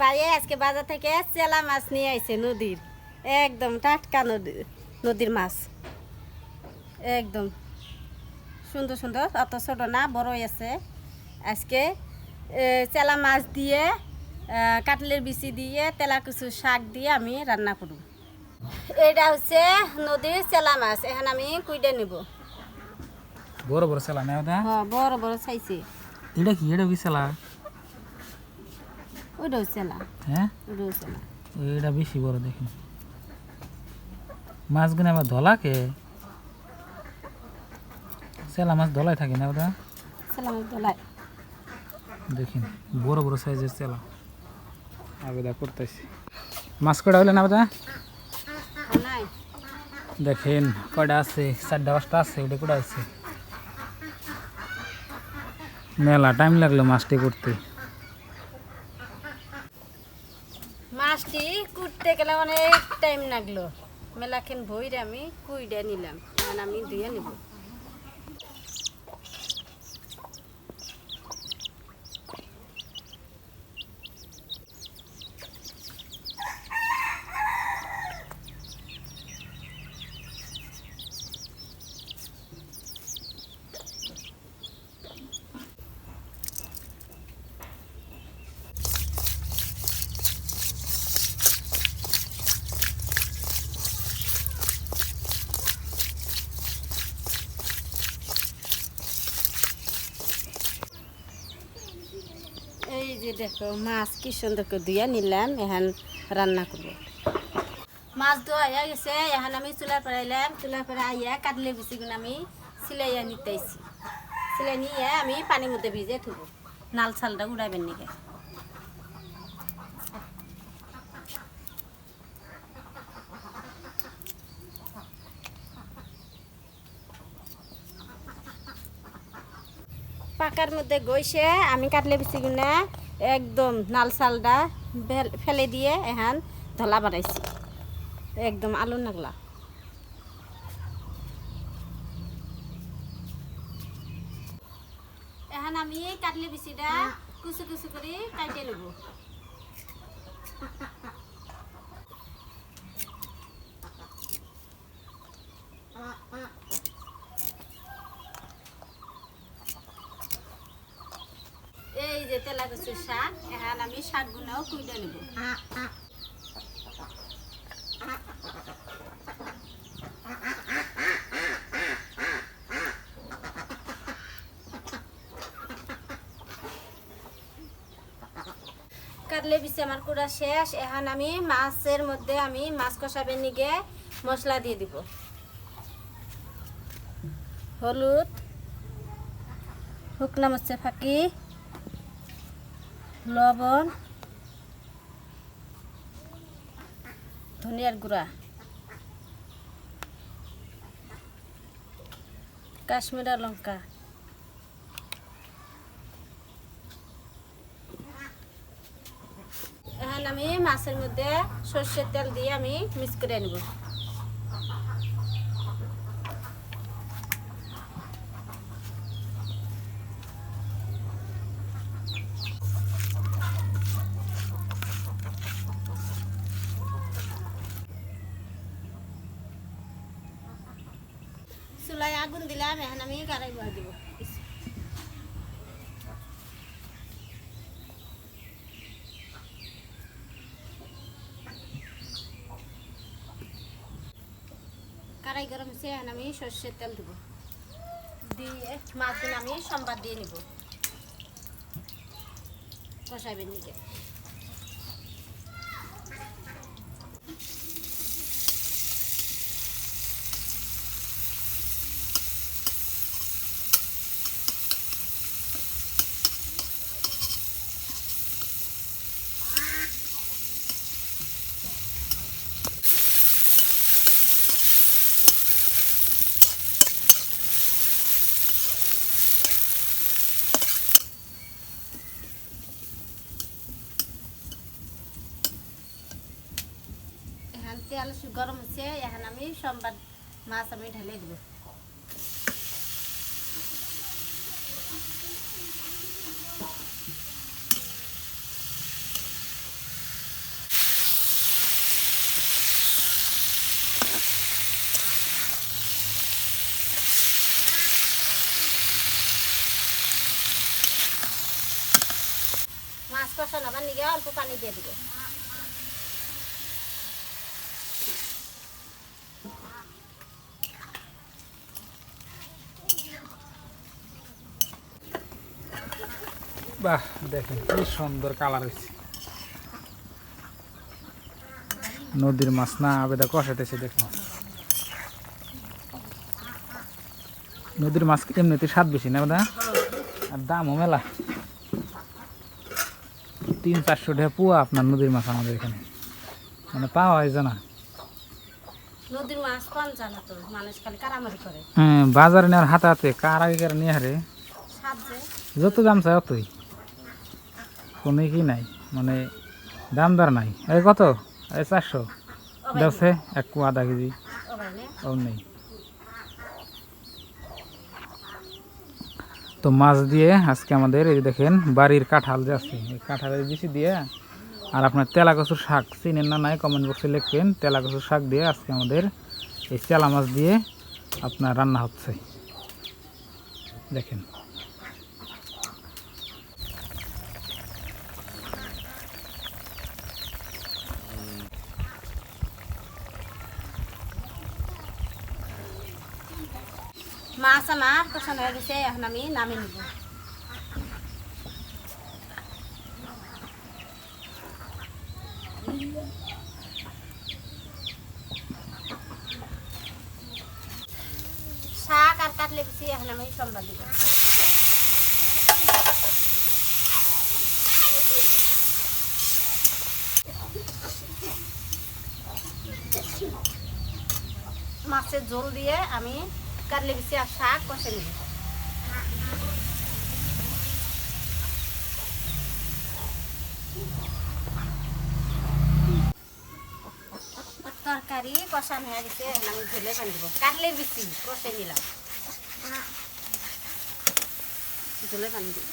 ভাইয়ে আজকে বাজার থেকে চেলা মাছ নিয়ে আইছে নদীর, একদম টাটকা নদীর মাছ, একদম সুন্দর সুন্দর, অত ছোট না, বড়ই আছে। আজকে চেলা মাছ দিয়ে কাটলের বিচি দিয়ে তেলাকুচু শাক দিয়ে আমি রান্না করব। এটা হচ্ছে নদীর চেলা মাছ, এখন আমি কুইডে নিব। বড় বড় চেলা না ওটা? হ্যাঁ, বড় বড় চাইছি। এটা কি চেলা? ওইটাও চেলা। হ্যাঁ, ওইটাও চেলা। এটা বেশি বড় দেখেন। মাছগুলো আবার ধলাকে, চেলা মাছ ধলাই থাকে না ওটা? চেলা মাছ ধলাই। দেখেন বড় বড় সাইজের চেলা। আবেদা করতেছি। মাছ কটা হইলে না ওটা? নাই দেখেন কয়টা আছে, 4টা 5টা আছে। ওটা কটা আছে? মেলা টাইম লাগলো মাছটি করতে। মাছটি কুটতে গেলে অনেক টাইম লাগলো, মেলাখান ভইরে আমি কুইডে নিলাম। এখন আমি ধুয়ে নিব। এই যে দেখো মাছ কি সুন্দর করে ধুয়ে নিলাম, এখন রান্না করব। মাছ ধোয়া হয়ে গেছে, এখন আমি চুলার পরে আইলাম। চুলার পরে আইয়া কাটলে বিচিগুলো আমি সিলাইয়া নিতেছি। সিলাই নিয়ে আমি পানির মধ্যে ভিজে থুব, নাল ছালটা উড়াইবেন নাকি। পাকার মধ্যে গইছে আমি কাটলে বিচিগুনা একদম নাল ছালটা ফেলে দিয়ে এখন ধলা বাড়াইছি, একদম আলু নাগলা। এখন আমি কাটলে বিচিটা কুচু কুচু করে কাটে নেব। এই যে তেলাকুচুর শাক, এখন আমি শাকগুলোও কুইডে নেব। কাটলে বিচি আমার কুড়া শেষ, এখন আমি মাছের মধ্যে আমি মাছ কষাবের নিগে মশলা দিয়ে দিব। হলুদ, শুকনা মরিচের ফাঁকি, লবণ, ধনিয়ার গুঁড়া, কাশ্মীরি লঙ্কা, এখন আমি মাছের মধ্যে সর্ষের তেল দিয়ে আমি মিক্স করে নেব। চুলায় আগুন দিলাম, এখন আমি গাড়াই বয়া দিব। কড়াই গরম হচ্ছে, এখন আমি সর্ষের তেল দেব, দিয়ে মাছগুলো আমি সম্বাদ দিয়ে নিব কষাইবেন নিকে। তেল গরম হচ্ছে, এখন আমি সম্বাদ মাছ আমি ঢেলে দেব। কষানোবার নিয়ে অল্প পানি দিয়ে দিব। বাহ, দেখেন কি সুন্দর কালার হয়েছে। নদীর মাছ না আবেদা কষাইতেছে দেখুন। নদীর মাছ এমনিতে স্বাদ বেশি না দাদা, আর দামও মেলা। 300-400 টাকা পোয়া আপনার নদীর মাছ আমাদের এখানে, মানে পাওয়া যায় না। নদীর মাছ পান জানা তো, মানুষ খালি কারামারি করে। হ্যাঁ, বাজারে নেওয়ার হাতে হাতে কার আগে কার নিয়ে হারে, স্বাদ যে যত দাম চাই অতই, কোনো কি নাই, মানে দাম দর নাই। এই কত? এই 400 দেওছে এক পোয়া আধা কেজি, ও ভাই নে ও নেই। তো মাছ দিয়ে আজকে আমাদের এই দেখেন বাড়ির কাঁঠাল যে আছে, এই কাঁঠালের বিচি দিয়ে আর আপনার তেলা কচুর শাক, চিনেন না নাই কমেন্ট বক্সে লিখবেন। তেলা কচুর শাক দিয়ে আজকে আমাদের এই চেলা মাছ দিয়ে আপনার রান্না হচ্ছে দেখেন। মাছ আমার কষানো হয়ে গেছে, এখন আমি নামিয়ে নিব। শাক আর কাটলে বেশি এখন আমি সম্বাদ দিব। মাছের ঝোল দিয়ে আমি কাটলে বেশি আর শাক কষে নিব। তরকারি কষানো হয়ে গেছে, এখন আমি ঝোলে পানি দিব। কাটলে বেশি কষে নিলাম, ঝোলে পানি দিব।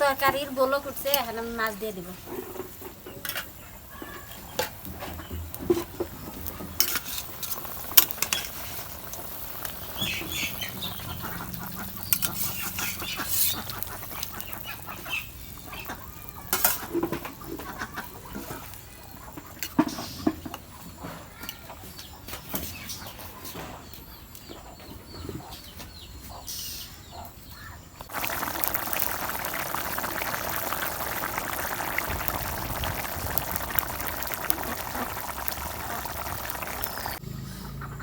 তরকারির বলো উঠছে, এখন আমি মাছ দিয়ে দিব।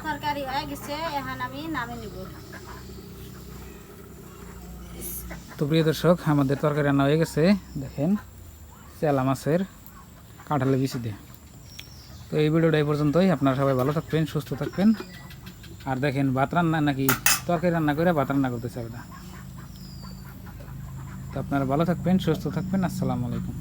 তরকারি হয়ে গেছে, এখন আমি নামিয়ে নিব। তো প্রিয় দর্শক, আমাদের তরকারি রান্না হয়ে গেছে দেখেন, চেলা মাছের কাঁঠালের বিচি দিয়ে। তো এই ভিডিওটা এই পর্যন্তই। আপনারা সবাই ভালো থাকবেন, সুস্থ থাকবেন। আর দেখেন ভাত রান্না নাকি তরকারি রান্না করে ভাত রান্না করতে চাবে না। তো আপনারা ভালো থাকবেন, সুস্থ থাকবেন। আসসালামু আলাইকুম।